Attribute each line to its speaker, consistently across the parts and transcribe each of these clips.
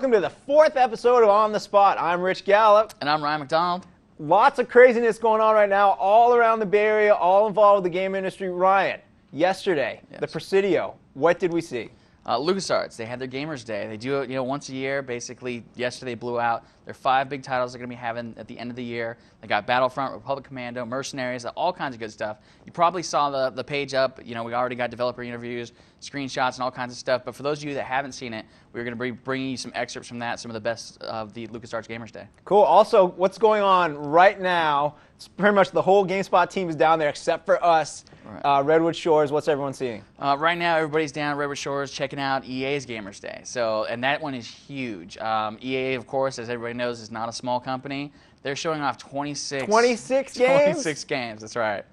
Speaker 1: welcome to the 4th episode of On the Spot. I'm Rich Gallup.
Speaker 2: And I'm Ryan MacDonald.
Speaker 1: Lots of craziness going on right now, all around the Bay Area, all involved with the game industry. Ryan, yesterday, the Presidio, what did we see?
Speaker 2: LucasArts, they had their Gamers Day. They do it, once a year. Basically, yesterday blew out. There are 5 big titles they're going to be having at the end of the year. They got Battlefront, Republic Commando, Mercenaries, all kinds of good stuff. You probably saw the page up. We already got developer interviews, screenshots, and all kinds of stuff. But for those of you that haven't seen it, we're going to be bringing you some excerpts from that, some of the best of the LucasArts Gamers Day.
Speaker 1: Cool. Also, what's going on right now? It's pretty much the whole GameSpot team is down there except for us. Right. Redwood Shores, what's everyone seeing?
Speaker 2: Right now, everybody's down at Redwood Shores checking out EA's Gamers Day. And that one is huge. EA, of course, as everybody knows, is not a small company. They're showing off 26
Speaker 1: games?
Speaker 2: 26 games, that's right.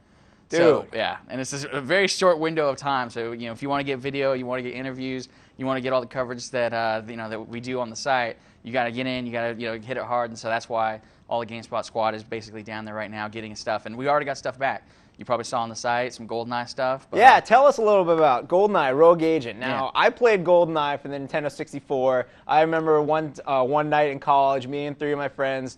Speaker 1: Dude.
Speaker 2: So, yeah, and it's a very short window of time. So, if you want to get video, you want to get interviews, you want to get all the coverage that that we do on the site, you got to get in, you got to hit it hard, and so that's why all the GameSpot squad is basically down there right now getting stuff, and we already got stuff back. You probably saw on the site some GoldenEye stuff. But,
Speaker 1: yeah, tell us a little bit about GoldenEye, Rogue Agent. Now, I played GoldenEye for the Nintendo 64. I remember one night in college, me and 4 of my friends,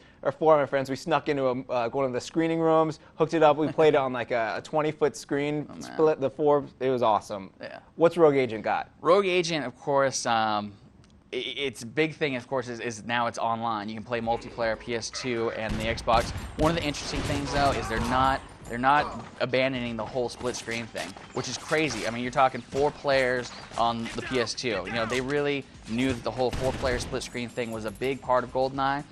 Speaker 1: we snuck into one of the screening rooms, hooked it up. We played it on like a 20-foot screen, split the 4. It was awesome. Yeah. What's Rogue Agent got?
Speaker 2: Rogue Agent, of course, its big thing, of course, is now it's online. You can play multiplayer, PS2 and the Xbox. One of the interesting things, though, is they're not abandoning the whole split screen thing, which is crazy. I mean, you're talking 4 players on the PS2. They really knew that the whole 4-player split screen thing was a big part of GoldenEye.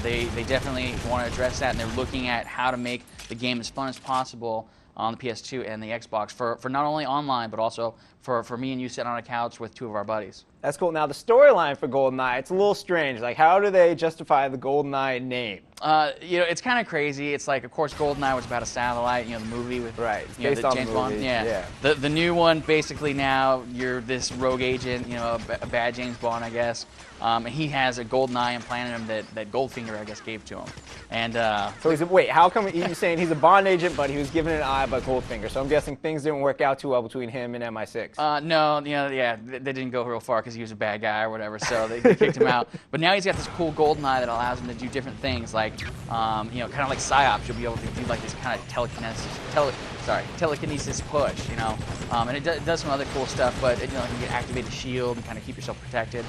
Speaker 2: They definitely want to address that, and they're looking at how to make the game as fun as possible on the PS2 and the Xbox for not only online, but also for me and you sitting on a couch with 2 of our buddies.
Speaker 1: That's cool. Now, the storyline for GoldenEye, it's a little strange. Like, how do they justify the GoldenEye name?
Speaker 2: It's kind of crazy. It's like, of course, GoldenEye was about a satellite, the movie with
Speaker 1: it's based on
Speaker 2: James
Speaker 1: the movie.
Speaker 2: Bond. Yeah. The new one, basically now, you're this rogue agent, a bad James Bond, I guess. And he has a golden eye implanted in him that Goldfinger, I guess, gave to him. And
Speaker 1: so wait, how come you're saying he's a Bond agent, but he was given an eye by Goldfinger? So I'm guessing things didn't work out too well between him and MI6.
Speaker 2: No, they didn't go real far because he was a bad guy or whatever, so they kicked him out. But now he's got this cool golden eye that allows him to do different things, like, kind of like PsyOps. You'll be able to do like this kind of telekinesis push, and it does some other cool stuff, but you can activate the shield and kind of keep yourself protected.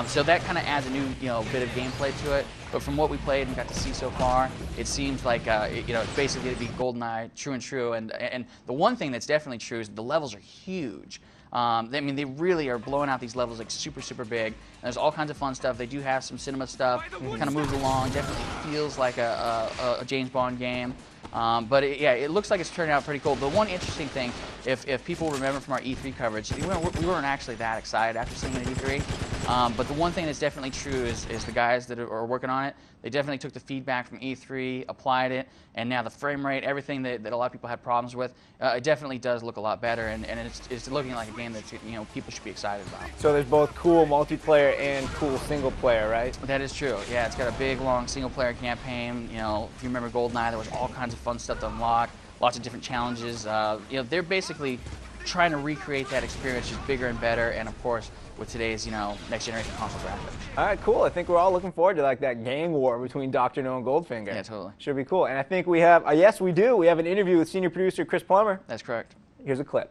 Speaker 2: So that kind of adds a new, bit of gameplay to it. But from what we played and got to see so far, it seems like it's basically to be GoldenEye, true and true. And the one thing that's definitely true is the levels are huge. They really are blowing out these levels like super, super big. And there's all kinds of fun stuff. They do have some cinema stuff. Kind of moves along. Definitely feels like a James Bond game. But it looks like it's turning out pretty cool. The one interesting thing, if people remember from our E3 coverage, we weren't actually that excited after seeing it at E3. But the one thing that's definitely true is the guys that are working on it, they definitely took the feedback from E3, applied it, and now the frame rate, everything that a lot of people had problems with, it definitely does look a lot better, and it's looking like a game that people should be excited about.
Speaker 1: So there's both cool multiplayer and cool single player, right?
Speaker 2: That is true. Yeah, it's got a big, long single player campaign. If you remember GoldenEye, there was all kinds of fun stuff to unlock, lots of different challenges. They're basically trying to recreate that experience just bigger and better, and of course with today's next generation console graphics.
Speaker 1: All right, cool. I think we're all looking forward to like that gang war between Dr. No and Goldfinger.
Speaker 2: Yeah, totally.
Speaker 1: Should be cool. And I think we have yes, we do. We have an interview with senior producer Chris Plamer.
Speaker 2: That's correct.
Speaker 1: Here's a clip.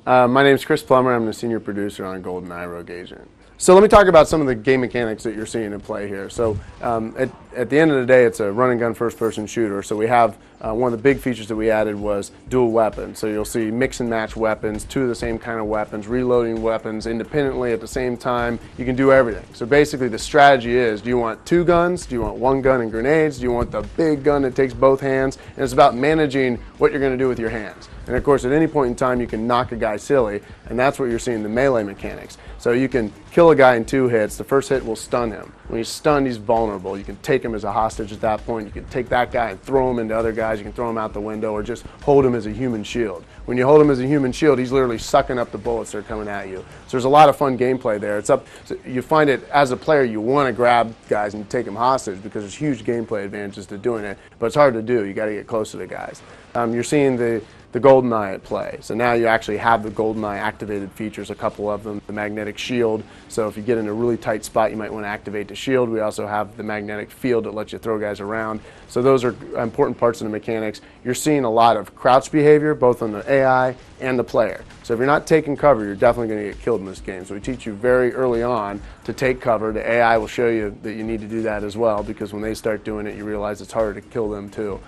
Speaker 3: My name's Chris Plamer. I'm the senior producer on GoldenEye Rogue Agent. So let me talk about some of the game mechanics that you're seeing in play here. So at the end of the day, it's a run and gun first-person shooter. So we have one of the big features that we added was dual weapons. So you'll see mix and match weapons, 2 of the same kind of weapons, reloading weapons independently at the same time. You can do everything. So basically the strategy is, do you want 2 guns? Do you want 1 gun and grenades? Do you want the big gun that takes both hands? And it's about managing what you're going to do with your hands. And of course, at any point in time, you can knock a guy silly, and that's what you're seeing, the melee mechanics. So you can kill a guy in 2 hits. The first hit will stun him. When he's stunned, he's vulnerable. You can take him as a hostage at that point. You can take that guy and throw him into other guys. You can throw him out the window or just hold him as a human shield. When you hold him as a human shield, he's literally sucking up the bullets that are coming at you. So there's a lot of fun gameplay there. So you find it, as a player, you want to grab guys and take them hostage because there's huge gameplay advantages to doing it, but it's hard to do. You got to get close to the guys. You're seeing the the GoldenEye at play. So now you actually have the GoldenEye activated features, a couple of them. The magnetic shield, so if you get in a really tight spot, you might want to activate the shield. We also have the magnetic field that lets you throw guys around. So those are important parts of the mechanics. You're seeing a lot of crouch behavior, both on the AI and the player. So if you're not taking cover, you're definitely going to get killed in this game. So we teach you very early on to take cover. The AI will show you that you need to do that as well, because when they start doing it, you realize it's harder to kill them too.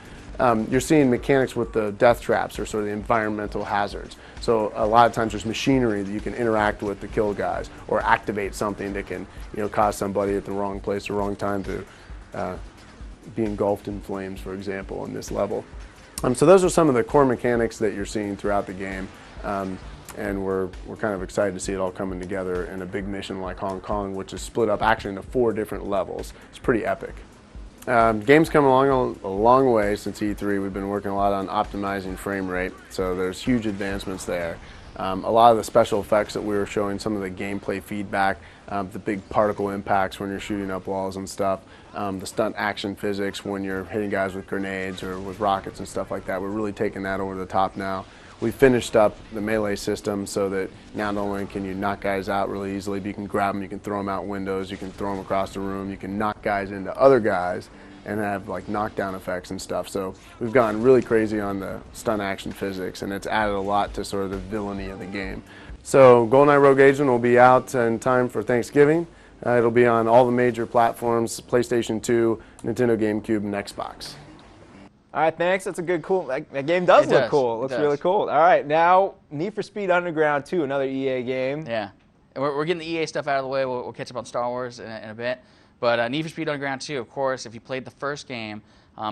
Speaker 3: You're seeing mechanics with the death traps, or sort of the environmental hazards. So a lot of times there's machinery that you can interact with to kill guys, or activate something that can, cause somebody at the wrong place or wrong time to be engulfed in flames, for example, in this level. So those are some of the core mechanics that you're seeing throughout the game, and we're kind of excited to see it all coming together in a big mission like Hong Kong, which is split up actually into 4 different levels. It's pretty epic. Game's come along a long way since E3. We've been working a lot on optimizing frame rate, so there's huge advancements there. A lot of the special effects that we were showing, some of the gameplay feedback, the big particle impacts when you're shooting up walls and stuff, the stunt action physics when you're hitting guys with grenades or with rockets and stuff like that. We're really taking that over the top now. We finished up the melee system so that not only can you knock guys out really easily, but you can grab them, you can throw them out windows, you can throw them across the room, you can knock guys into other guys and have like knockdown effects and stuff. So we've gone really crazy on the stunt action physics, and it's added a lot to sort of the villainy of the game. So GoldenEye Rogue Agent will be out in time for Thanksgiving. It'll be on all the major platforms, PlayStation 2, Nintendo GameCube, and Xbox.
Speaker 1: All right, thanks. That's a good, cool. That game does look cool. It looks really cool. All right, now Need for Speed Underground 2, another EA game.
Speaker 2: Yeah, and we're getting the EA stuff out of the way. We'll catch up on Star Wars in a bit. But Need for Speed Underground 2, of course, if you played the first game,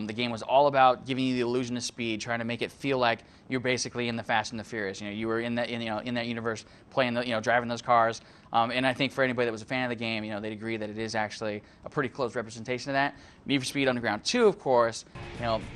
Speaker 2: the game was all about giving you the illusion of speed, trying to make it feel like you're basically in the Fast and the Furious. You were in that universe, playing driving those cars. And I think for anybody that was a fan of the game, they'd agree that it is actually a pretty close representation of that. Need for Speed Underground 2, of course,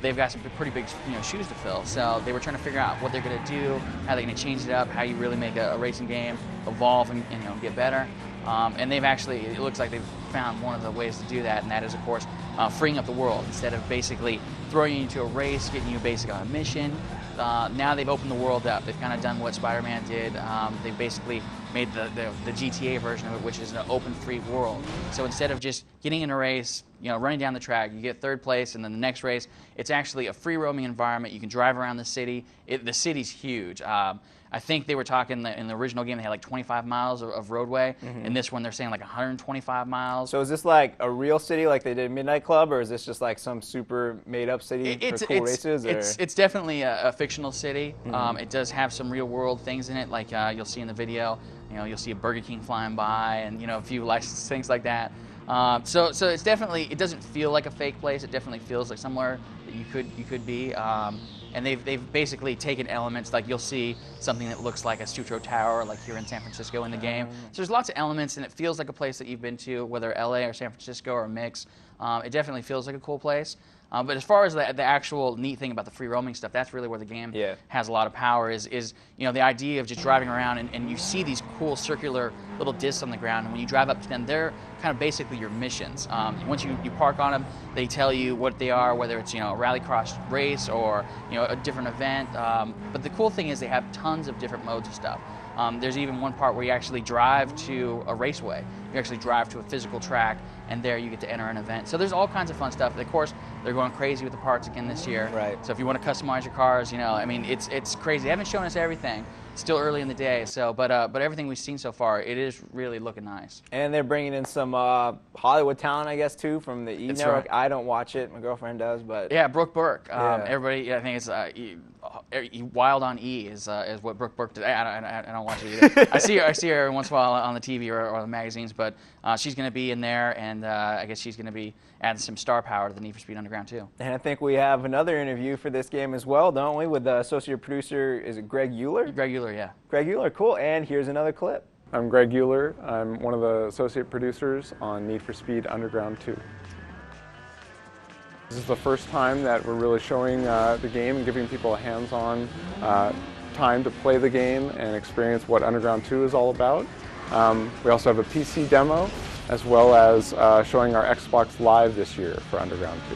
Speaker 2: they've got some pretty big shoes to fill. So they were trying to figure out what they're going to do, how they're going to change it up, how you really make a racing game evolve and get better. And they've actually, it looks like they've found one of the ways to do that, and that is, of course, freeing up the world. Instead of basically throwing you into a race, getting you basically on a mission, now they've opened the world up. They've kind of done what Spider-Man did. They've basically made the GTA version of it, which is an open, free world. So instead of just getting in a race, running down the track, you get 3rd place, and then the next race, it's actually a free roaming environment. You can drive around the city. The city's huge. I think they were talking in the original game they had like 25 miles of roadway. In this one they're saying like 125 miles.
Speaker 1: So is this like a real city like they did Midnight Club, or is this just like some super made up city for cool races?
Speaker 2: It's definitely a fictional city. It does have some real world things in it, like you'll see in the video. You'll see a Burger King flying by, and a few licensed things like that. So it's definitely, it doesn't feel like a fake place. It definitely feels like somewhere that you could be. And they've basically taken elements, like you'll see something that looks like a Sutro Tower, like here in San Francisco in the game. So there's lots of elements, and it feels like a place that you've been to, whether LA or San Francisco or a mix. It definitely feels like a cool place. But as far as the actual neat thing about the free roaming stuff, that's really where the game has a lot of power. Is the idea of just driving around and you see these cool circular little discs on the ground, and when you drive up to them, they're kind of basically your missions. Once you park on them, they tell you what they are, whether it's a rallycross race or a different event. But the cool thing is they have tons of different modes of stuff. There's even one part where you actually drive to a raceway. You actually drive to a physical track, and there you get to enter an event. So there's all kinds of fun stuff. Of course, they're going crazy with the parts again this year.
Speaker 1: Right.
Speaker 2: So if you want to customize your cars, I mean, it's crazy. They haven't shown us everything. It's still early in the day. So, but everything we've seen so far, it is really looking nice.
Speaker 1: And they're bringing in some Hollywood talent, I guess, too, from the E! Network. Right. I don't watch it. My girlfriend does, but
Speaker 2: yeah, Brooke Burke. Everybody, I think it's Wild on E is what Brooke Burke did. I don't watch it either. I see her every once in a while on the TV or the magazines, but she's going to be in there, and I guess she's going to be adding some star power to the Need for Speed Underground too.
Speaker 1: And I think we have another interview for this game as well, don't we? With the associate producer, is it Greg Euler?
Speaker 2: Greg Euler, yeah.
Speaker 1: Greg Euler, cool. And here's another clip.
Speaker 4: I'm Greg Euler. I'm one of the associate producers on Need for Speed Underground 2. This is the first time that we're really showing the game and giving people a hands-on time to play the game and experience what Underground 2 is all about. We also have a PC demo, as well as showing our Xbox Live this year for Underground 2.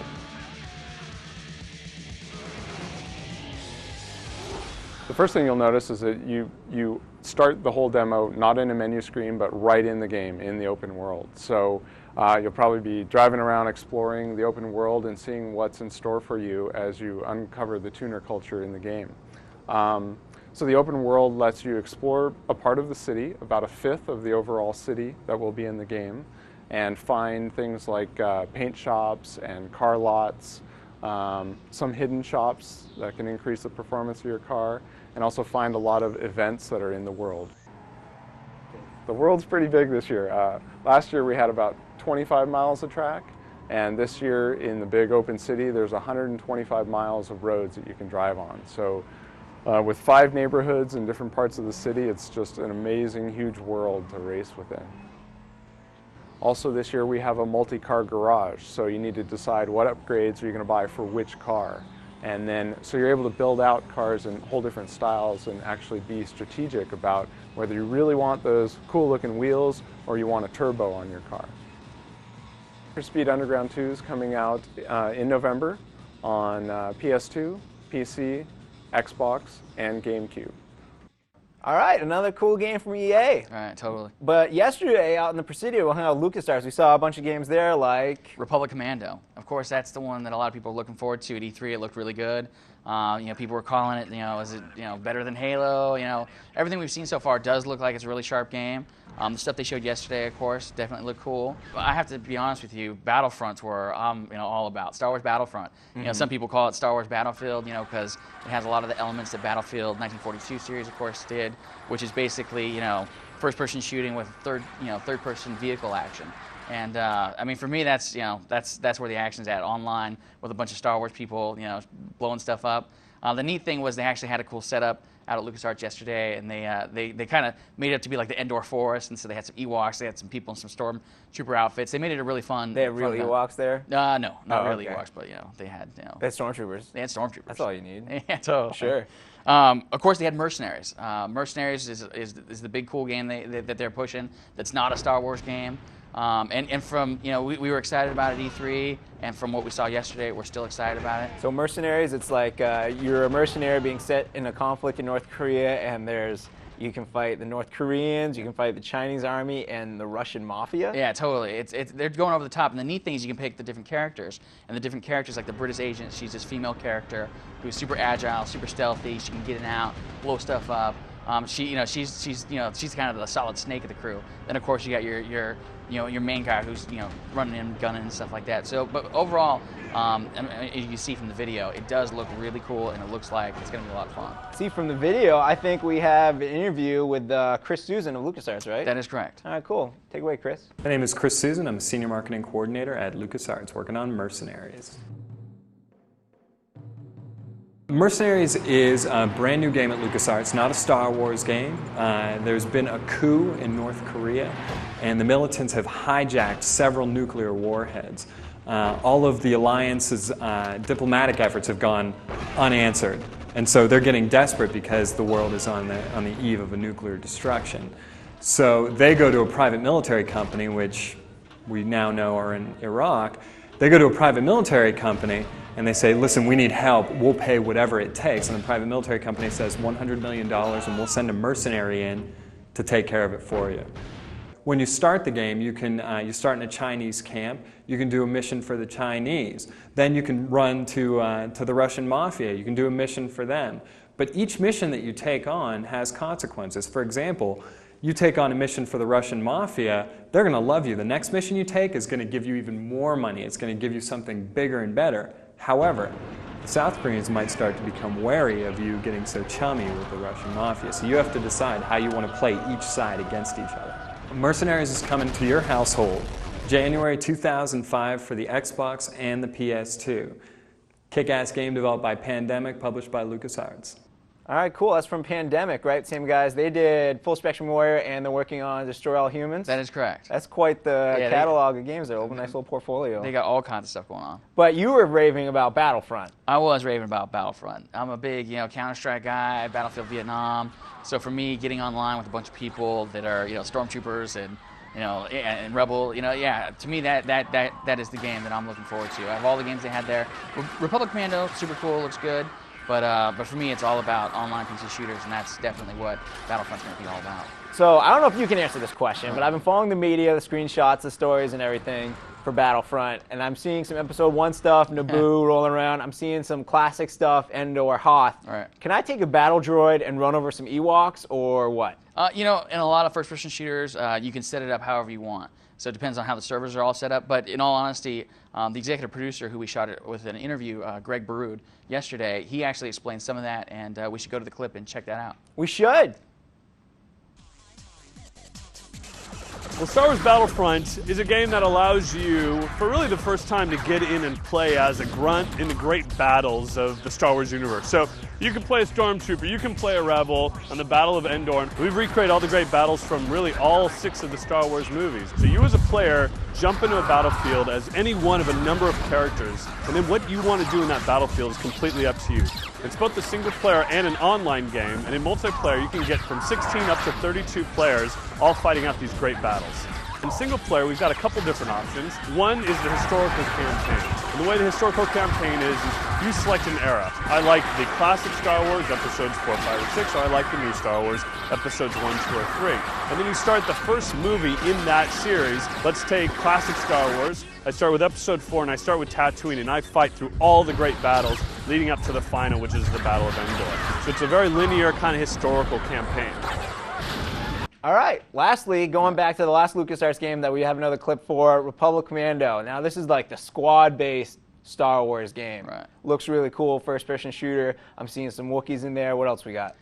Speaker 4: The first thing you'll notice is that you start the whole demo not in a menu screen, but right in the game, in the open world. So you'll probably be driving around exploring the open world and seeing what's in store for you as you uncover the tuner culture in the game. So the open world lets you explore a part of the city, about a fifth of the overall city that will be in the game, and find things like paint shops and car lots, some hidden shops that can increase the performance of your car, and also find a lot of events that are in the world. The world's pretty big this year. Last year we had about 25 miles of track, and this year in the big open city there's 125 miles of roads that you can drive on. So with 5 neighborhoods in different parts of the city, it's just an amazing, huge world to race within. Also this year we have a multi-car garage, so you need to decide what upgrades are you going to buy for which car. And then, so you're able to build out cars in whole different styles and actually be strategic about whether you really want those cool looking wheels or you want a turbo on your car. Speed Underground 2 is coming out in November on PS2, PC, Xbox, and GameCube.
Speaker 1: All right, another cool game from EA.
Speaker 2: All right, totally.
Speaker 1: But yesterday out in the Presidio, we hung out with LucasArts. We saw a bunch of games there like
Speaker 2: Republic Commando. Of course, that's the one that a lot of people are looking forward to at E3. It looked really good. People were calling it, is it, better than Halo? Everything we've seen so far does look like it's a really sharp game. The stuff they showed yesterday, of course, definitely looked cool. But I have to be honest with you, Battlefront's where I'm, all about. Star Wars Battlefront. Some people call it Star Wars Battlefield, because it has a lot of the elements that Battlefield 1942 series, of course, did, which is basically, first-person shooting with third-person vehicle action. And for me, that's where the action's at, online with a bunch of Star Wars people, blowing stuff up. The neat thing was they actually had a cool setup out at LucasArts yesterday, and they kind of made it up to be like the Endor Forest, and so they had some Ewoks, they had some people in some stormtrooper outfits. They made it a really fun.
Speaker 1: They had real Ewoks there?
Speaker 2: No, not real
Speaker 1: okay.
Speaker 2: Ewoks, but they had
Speaker 1: They had stormtroopers.
Speaker 2: They had stormtroopers.
Speaker 1: That's all you need.
Speaker 2: Yeah, totally.
Speaker 1: Sure.
Speaker 2: Of course, they had Mercenaries. Mercenaries is the big cool game that they're pushing. That's not a Star Wars game. And from, we were excited about it at E3, and from what we saw yesterday, we're still excited about it.
Speaker 1: So Mercenaries, it's like you're a mercenary being set in a conflict in North Korea, and you can fight the North Koreans, you can fight the Chinese army, and the Russian mafia.
Speaker 2: Yeah, totally. They're going over the top, and the neat thing is you can pick the different characters, and the different characters, like the British agent, she's this female character who's super agile, super stealthy. She can get in and out, blow stuff up. She's kind of the solid snake of the crew. Then of course you got your main guy who's running in, gunning and stuff like that. So, but overall, as you can see from the video, it does look really cool, and it looks like it's going to be a lot of fun.
Speaker 1: See, from the video, I think we have an interview with Chris Susan of LucasArts, right?
Speaker 2: That is correct.
Speaker 1: All right, cool. Take it away, Chris.
Speaker 5: My name is Chris Susan. I'm a Senior Marketing Coordinator at LucasArts, working on Mercenaries. Mercenaries is a brand new game at LucasArts, not a Star Wars game. There's been a coup in North Korea, and the militants have hijacked several nuclear warheads. All of the Alliance's diplomatic efforts have gone unanswered, and so they're getting desperate because the world is on the eve of a nuclear destruction. So they go to a private military company, which we now know are in Iraq. They go to a private military company and they say, listen, we need help, we'll pay whatever it takes. And the private military company says $100 million and we'll send a mercenary in to take care of it for you. When you start the game, you start in a Chinese camp, you can do a mission for the Chinese. Then you can run to the Russian mafia, you can do a mission for them. But each mission that you take on has consequences. For example, you take on a mission for the Russian mafia, they're going to love you. The next mission you take is going to give you even more money. It's going to give you something bigger and better. However, the South Koreans might start to become wary of you getting so chummy with the Russian mafia. So you have to decide how you want to play each side against each other. Mercenaries is coming to your household January 2005 for the Xbox and the PS2. Kick-ass game developed by Pandemic, published by LucasArts.
Speaker 1: All right, cool. That's from Pandemic, right? Same guys. They did Full Spectrum Warrior, and they're working on Destroy All Humans.
Speaker 2: That is correct.
Speaker 1: That's quite the catalog of games there. A nice little portfolio.
Speaker 2: They got all kinds of stuff going on.
Speaker 1: But you were raving about Battlefront.
Speaker 2: I was raving about Battlefront. I'm a big, Counter-Strike guy, Battlefield Vietnam. So for me, getting online with a bunch of people that are, stormtroopers and and Rebel, to me that is the game that I'm looking forward to. I have all the games they had there. Republic Commando, super cool, looks good. But for me, it's all about online PC shooters, and that's definitely what Battlefront's going to be all about.
Speaker 1: So I don't know if you can answer this question, but I've been following the media, the screenshots, the stories, and everything for Battlefront, and I'm seeing some Episode 1 stuff, Naboo rolling around. I'm seeing some classic stuff, Endor, Hoth.
Speaker 2: Right.
Speaker 1: Can I take a battle droid and run over some Ewoks, or what?
Speaker 2: You know, in a lot of first-person shooters, you can set it up however you want. So it depends on how the servers are all set up. But in all honesty, the executive producer who we shot it with an interview, Greg Baroud, yesterday, he actually explained some of that, and we should go to the clip and check that out.
Speaker 1: We should.
Speaker 6: Well, Star Wars Battlefront is a game that allows you, for really the first time, to get in and play as a grunt in the great battles of the Star Wars universe. So you can play a Stormtrooper, you can play a Rebel on the Battle of Endor. We've recreated all the great battles from really all 6 of the Star Wars movies. So you as a player jump into a battlefield as any one of a number of characters, and then what you want to do in that battlefield is completely up to you. It's both a single player and an online game, and in multiplayer you can get from 16 up to 32 players all fighting out these great battles. In single player, we've got a couple different options. One is the historical campaign. And the way the historical campaign is you select an era. I like the classic Star Wars, episodes 4, 5, or 6, or I like the new Star Wars, episodes 1, 2, or 3. And then you start the first movie in that series. Let's take classic Star Wars. I start with episode 4, and I start with Tatooine, and I fight through all the great battles leading up to the final, which is the Battle of Endor. So it's a very linear kind of historical campaign.
Speaker 1: All right, lastly, going back to the last LucasArts game that we have another clip for, Republic Commando. Now, this is like the squad-based Star Wars game.
Speaker 2: Right.
Speaker 1: Looks really cool, first-person shooter. I'm seeing some Wookiees in there. What else we got?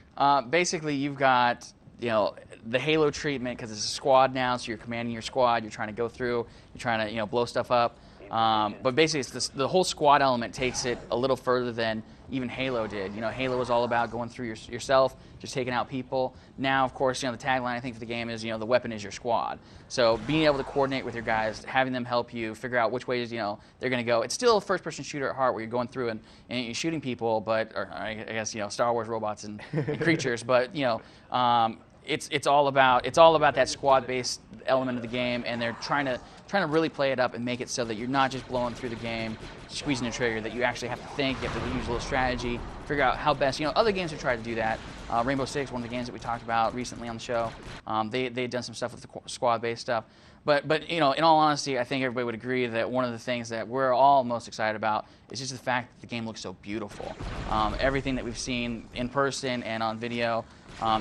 Speaker 2: Basically, you've got, you know, the Halo treatment, because it's a squad now, so you're commanding your squad, you're trying to go through, you're trying to, you know, blow stuff up. But basically, it's this, the whole squad element takes it a little further than even Halo did. You know, Halo was all about going through yourself, just taking out people. Now, of course, you know, the tagline I think for the game is, you know, the weapon is your squad. So being able to coordinate with your guys, having them help you figure out which ways, you know, they're going to go. It's still a first-person shooter at heart where you're going through and you're shooting people, but, or I guess, you know, Star Wars robots and creatures, but, you know, it's all about that squad-based element of the game, and they're trying to really play it up and make it so that you're not just blowing through the game, squeezing the trigger, that you actually have to think, you have to use a little strategy, figure out how best, you know, other games have tried to do that. Rainbow Six, one of the games that we talked about recently on the show, they had done some stuff with the squad-based stuff. But you know, in all honesty, I think everybody would agree that one of the things that we're all most excited about is just the fact that the game looks so beautiful. Everything that we've seen in person and on video,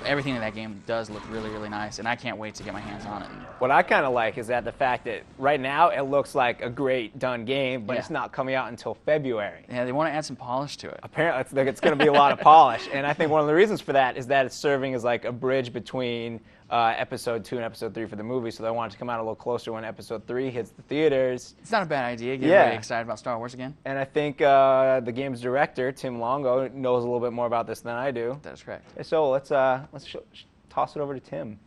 Speaker 2: everything that game does look really, really nice, and I can't wait to get my hands on it.
Speaker 1: What I kind of like is that the fact that right now it looks like a great done game, but it's not coming out until February.
Speaker 2: Yeah, they want to add some polish to it.
Speaker 1: Apparently, it's going to be a lot of polish, and I think one of the reasons for that is that it's serving as like a bridge between Episode 2 and Episode 3 for the movie, so they want it to come out a little closer when Episode 3 hits the theaters.
Speaker 2: It's not a bad idea. Get everybody excited about Star Wars again.
Speaker 1: And I think the game's director, Tim Longo, knows a little bit more about this than I do.
Speaker 2: That is correct.
Speaker 1: So let's toss it over to Tim.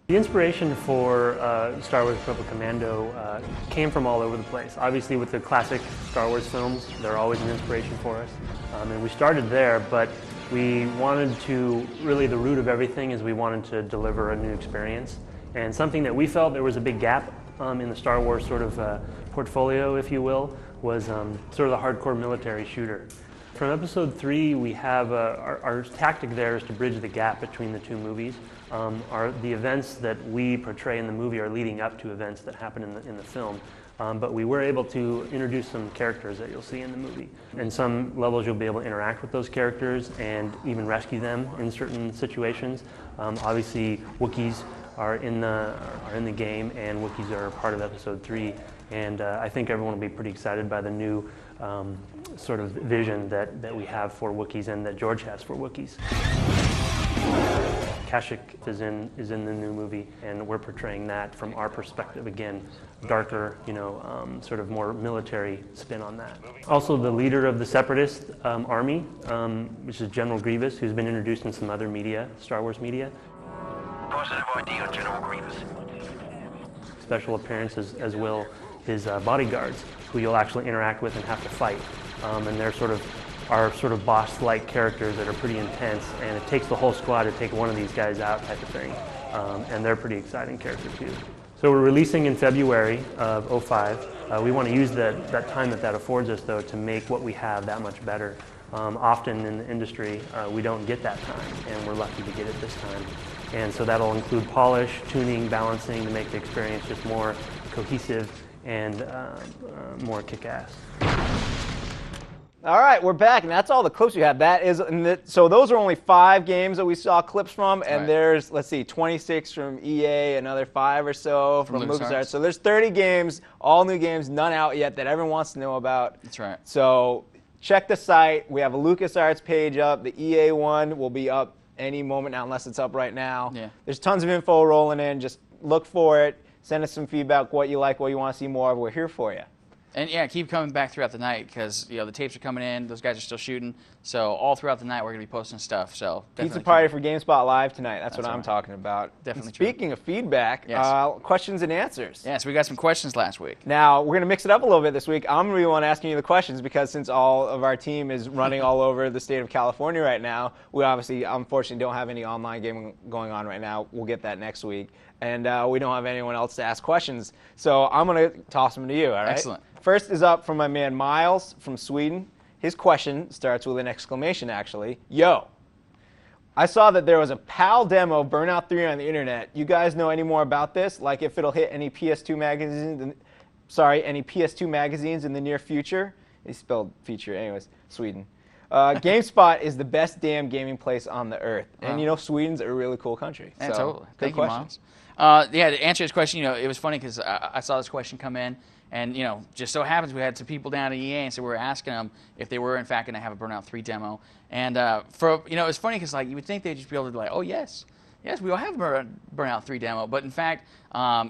Speaker 7: The inspiration for Star Wars Republic Commando came from all over the place. Obviously, with the classic Star Wars films, they're always an inspiration for us. And we started there, but we wanted to, really the root of everything is we wanted to deliver a new experience. And something that we felt there was a big gap in the Star Wars sort of portfolio, if you will, was sort of the hardcore military shooter. From Episode 3, we have our tactic there is to bridge the gap between the two movies. The events that we portray in the movie are leading up to events that happen in the film. But we were able to introduce some characters that you'll see in the movie. In some levels, you'll be able to interact with those characters and even rescue them in certain situations. Obviously, Wookiees are in the game, and Wookiees are part of Episode 3. And I think everyone will be pretty excited by the new sort of vision that we have for Wookiees and that George has for Wookiees. Kashyyyk is in the new movie, and we're portraying that from our perspective again, darker, you know, sort of more military spin on that. Also, the leader of the Separatist army, which is General Grievous, who's been introduced in some other media, Star Wars media.
Speaker 8: Positive ID on General Grievous.
Speaker 7: Special appearances as well his bodyguards, who you'll actually interact with and have to fight, and they're sort of boss-like characters that are pretty intense, and it takes the whole squad to take one of these guys out type of thing, and they're pretty exciting characters too. So we're releasing in February of 2005. We want to use that time that affords us, though, to make what we have that much better. Often in the industry, we don't get that time, and we're lucky to get it this time. And so that'll include polish, tuning, balancing to make the experience just more cohesive and more kick-ass.
Speaker 1: All right, we're back, and that's all the clips we have. That is, so those are only 5 games that we saw clips from, and there's, let's see, 26 from EA, another 5 or so from LucasArts. So there's 30 games, all new games, none out yet that everyone wants to know about.
Speaker 2: That's right.
Speaker 1: So check the site. We have a LucasArts page up. The EA one will be up any moment now, unless it's up right now.
Speaker 2: Yeah.
Speaker 1: There's tons of info rolling in. Just look for it. Send us some feedback, what you like, what you want to see more of. We're here for you.
Speaker 2: And yeah, keep coming back throughout the night because the tapes are coming in. Those guys are still shooting. So all throughout the night, we're going to be posting stuff. So
Speaker 1: pizza party for GameSpot Live tonight. That's what I'm talking about.
Speaker 2: Definitely.
Speaker 1: Speaking of feedback, questions and answers.
Speaker 2: Yeah, so we got some questions last week.
Speaker 1: Now we're going to mix it up a little bit this week. I'm going to be the one asking you the questions because since all of our team is running all over the state of California right now, we obviously, unfortunately, don't have any online gaming going on right now. We'll get that next week. And we don't have anyone else to ask questions. So I'm going to toss them to you, all right?
Speaker 2: Excellent.
Speaker 1: First is up from my man Miles from Sweden. His question starts with an exclamation, actually. Yo, I saw that there was a PAL demo of Burnout 3 on the internet. You guys know any more about this? Like if it'll hit any PS2 magazines in the near future? He spelled feature, anyways, Sweden. GameSpot is the best damn gaming place on the earth. And, Sweden's a really cool country.
Speaker 2: Yeah,
Speaker 1: so,
Speaker 2: totally. Thank you,
Speaker 1: question.
Speaker 2: Miles. Yeah, to answer this question, it was funny because I saw this question come in, and just so happens we had some people down at EA, and so we were asking them if they were in fact going to have a Burnout 3 demo. And it's funny because you would think they'd just be able to be like, oh yes, we will have a Burnout 3 demo. But in fact,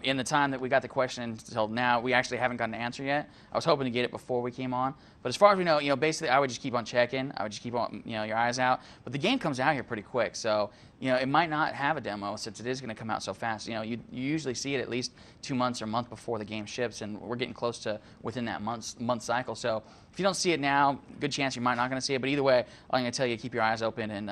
Speaker 2: in the time that we got the question until now, we actually haven't gotten an answer yet. I was hoping to get it before we came on. But as far as we know, basically I would just keep on checking. I would just keep on, your eyes out. But the game comes out here pretty quick, so it might not have a demo since it is going to come out so fast. You usually see it at least 2 months or a month before the game ships, and we're getting close to within that month cycle. So if you don't see it now, good chance you might not going to see it. But either way, I'm going to tell you keep your eyes open and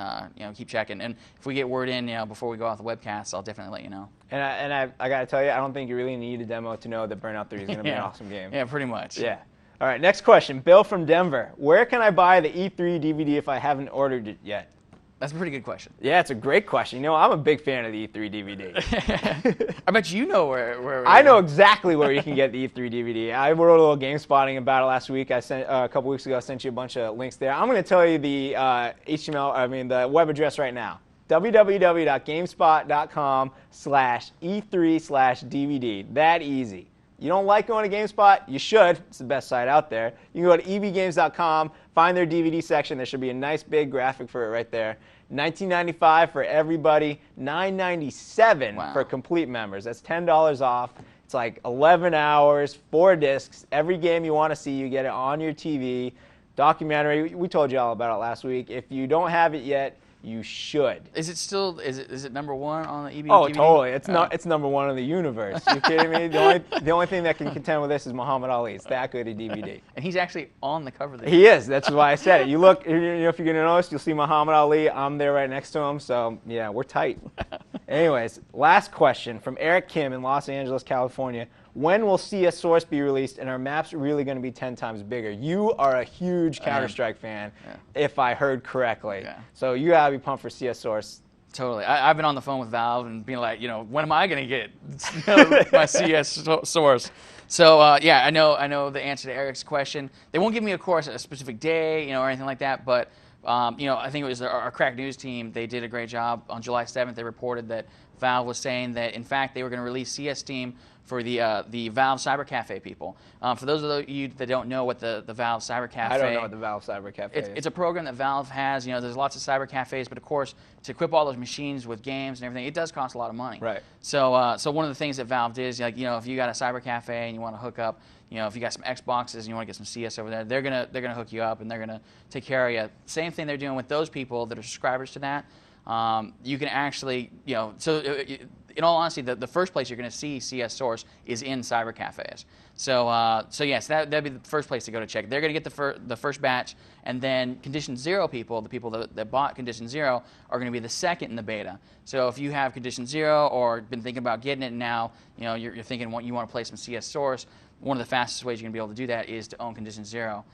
Speaker 2: keep checking. And if we get word in before we go off the webcast, I'll definitely let you know.
Speaker 1: And I got to tell you, I don't think you really need a demo to know that Burnout 3 is going to be an awesome game.
Speaker 2: Yeah, pretty much.
Speaker 1: Yeah. All right, next question. Bill from Denver. Where can I buy the E3 DVD if I haven't ordered it yet?
Speaker 2: That's a pretty good question.
Speaker 1: Yeah, it's a great question. I'm a big fan of the E3 DVD.
Speaker 2: I bet you know where
Speaker 1: I know exactly where you can get the E3 DVD. I wrote a little game spotting about it last week. I sent a couple weeks ago. I sent you a bunch of links there. I'm going to tell you the the web address right now. www.gamespot.com/E3/DVD. That easy. You don't like going to GameSpot? You should. It's the best site out there. You can go to ebgames.com, find their DVD section. There should be a nice big graphic for it right there. $19.95 for everybody, $9.97 for complete members. That's $10 off. It's like 11 hours, 4 discs. Every game you want to see, you get it on your TV. Documentary, we told you all about it last week. If you don't have it yet, you should.
Speaker 2: Is it still? Is it number 1 on the EB?
Speaker 1: Oh, DVD? Totally. It's number 1 in the universe. You kidding me? The only thing that can contend with this is Muhammad Ali. It's that good a DVD.
Speaker 2: And he's actually on the cover of the DVD.
Speaker 1: He is. That's why I said it. You look. If you're gonna notice, you'll see Muhammad Ali. I'm there right next to him. So yeah, we're tight. Anyways, last question from Eric Kim in Los Angeles, California. When will CS Source be released, and are maps really going to be 10 times bigger? You are a huge Counter-Strike fan, if I heard correctly. Yeah. So you got to be pumped for CS Source.
Speaker 2: Totally. I've been on the phone with Valve and being like, when am I going to get my CS Source? So, yeah, I know the answer to Eric's question. They won't give me, of course, a specific day, or anything like that, but I think it was our Crack News team. They did a great job. On July 7th, they reported that Valve was saying that, in fact, they were going to release CS Team for the Valve Cyber Cafe people. For those of you that don't know what the Valve Cyber Cafe...
Speaker 1: I don't know what the Valve Cyber Cafe is.
Speaker 2: It's a program that Valve has. There's lots of cyber cafes, but of course, to equip all those machines with games and everything, it does cost a lot of money.
Speaker 1: Right.
Speaker 2: So one of the things that Valve did is, if you got a cyber cafe and you want to hook up, if you got some Xboxes and you want to get some CS over there, they're gonna hook you up and they're gonna take care of you. Same thing they're doing with those people that are subscribers to that. You can actually, in all honesty, the first place you're going to see CS Source is in cyber cafes. So yes, that'd be the first place to go to check. They're going to get the first batch, and then Condition 0 people, the people that bought Condition 0, are going to be the second in the beta. So if you have Condition 0 or been thinking about getting it now, you're thinking you want to play some CS Source, one of the fastest ways you're going to be able to do that is to own Condition 0.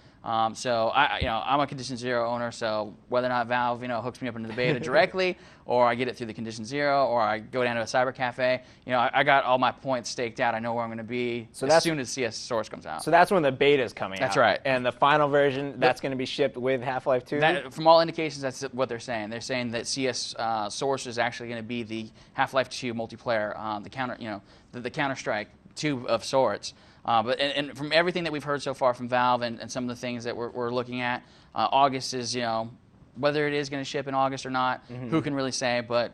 Speaker 2: So I'm a Condition 0 owner, so whether or not Valve hooks me up into the beta directly, or I get it through the Condition 0, or I go down to a cyber cafe, I got all my points staked out. I know where I'm going to be as soon as CS Source comes out.
Speaker 1: So that's when the beta is coming out.
Speaker 2: That's right.
Speaker 1: And the final version, that's going to be shipped with Half-Life 2?
Speaker 2: From all indications, that's what they're saying. They're saying that CS Source is actually going to be the Half-Life 2 multiplayer, the Counter-Strike 2 of sorts. But from everything that we've heard so far from Valve and some of the things that we're looking at, August is, whether it is going to ship in August or not, who can really say? But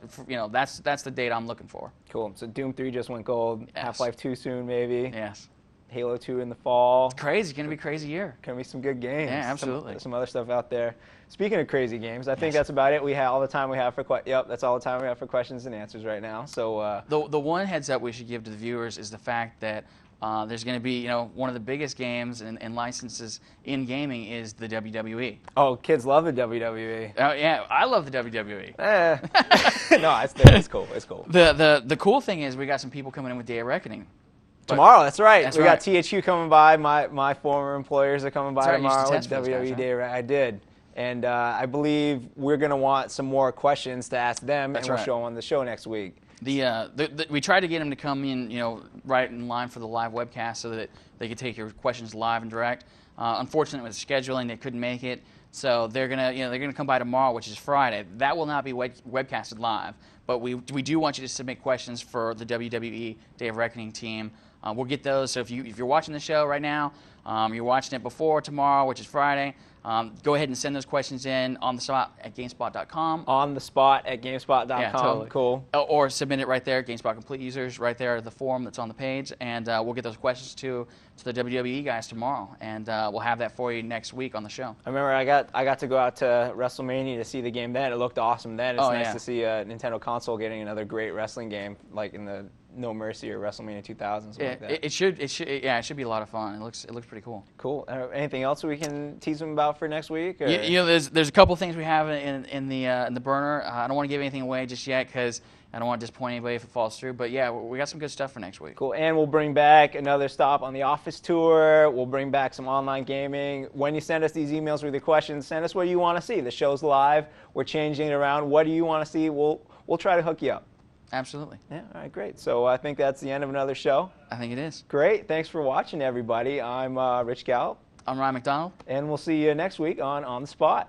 Speaker 2: that's the date I'm looking for.
Speaker 1: Cool. So Doom 3 just went gold.
Speaker 2: Yes.
Speaker 1: Half-Life 2 soon, maybe.
Speaker 2: Yes.
Speaker 1: Halo 2 in the fall.
Speaker 2: It's crazy. It's going to be a crazy year.
Speaker 1: Going to be some good games.
Speaker 2: Yeah, absolutely.
Speaker 1: Some other stuff out there. Speaking of crazy games, I think that's about it. We have all the time we have for that's all the time we have for questions and answers right now. So
Speaker 2: the one heads up we should give to the viewers is the fact that there's going to be, one of the biggest games and licenses in gaming is the WWE.
Speaker 1: Oh, kids love the WWE.
Speaker 2: Oh yeah, I love the WWE.
Speaker 1: No, it's cool. It's cool.
Speaker 2: The cool thing is we got some people coming in with Day of Reckoning.
Speaker 1: Tomorrow, that's right.
Speaker 2: That's
Speaker 1: we
Speaker 2: right.
Speaker 1: got THQ coming by. My former employers are coming by
Speaker 2: That's right, you
Speaker 1: tomorrow
Speaker 2: used to
Speaker 1: with
Speaker 2: test for those
Speaker 1: WWE
Speaker 2: guys,
Speaker 1: Day. I did. And I believe we're going to want some more questions to ask them,
Speaker 2: That's
Speaker 1: and we'll
Speaker 2: right.
Speaker 1: show them on the show next week.
Speaker 2: We tried to get them to come in, right in line for the live webcast so that they could take your questions live and direct. Unfortunately, with scheduling, they couldn't make it. So they're gonna come by tomorrow, which is Friday. That will not be webcasted live, but we do want you to submit questions for the WWE Day of Reckoning team. We'll get those. So if you're watching the show right now, you're watching it before tomorrow, which is Friday. Go ahead and send those questions in on the spot at GameSpot.com.
Speaker 1: On the spot at GameSpot.com.
Speaker 2: Yeah, totally.
Speaker 1: Cool.
Speaker 2: Or submit it right there, GameSpot Complete users, right there, the form that's on the page, and we'll get those questions to the WWE guys tomorrow, and we'll have that for you next week on the show.
Speaker 1: I remember I got to go out to WrestleMania to see the game then. It looked awesome then. It's nice to see a Nintendo console getting another great wrestling game like in the No Mercy or WrestleMania 2000.
Speaker 2: Yeah,
Speaker 1: like that.
Speaker 2: it should be a lot of fun. It looks pretty cool.
Speaker 1: Cool. Anything else we can tease them about for next week? Or?
Speaker 2: There's a couple things we have in the burner. I don't want to give anything away just yet because I don't want to disappoint anybody if it falls through. But yeah, we got some good stuff for next week.
Speaker 1: Cool. And we'll bring back another stop on the Office tour. We'll bring back some online gaming. When you send us these emails with your questions, send us what you want to see. The show's live. We're changing it around. What do you want to see? We'll try to hook you up.
Speaker 2: Absolutely.
Speaker 1: Yeah, all right, great. So I think that's the end of another show.
Speaker 2: I think it is.
Speaker 1: Great. Thanks for watching, everybody. I'm Rich Gallup.
Speaker 2: I'm Ryan MacDonald.
Speaker 1: And we'll see you next week on the Spot.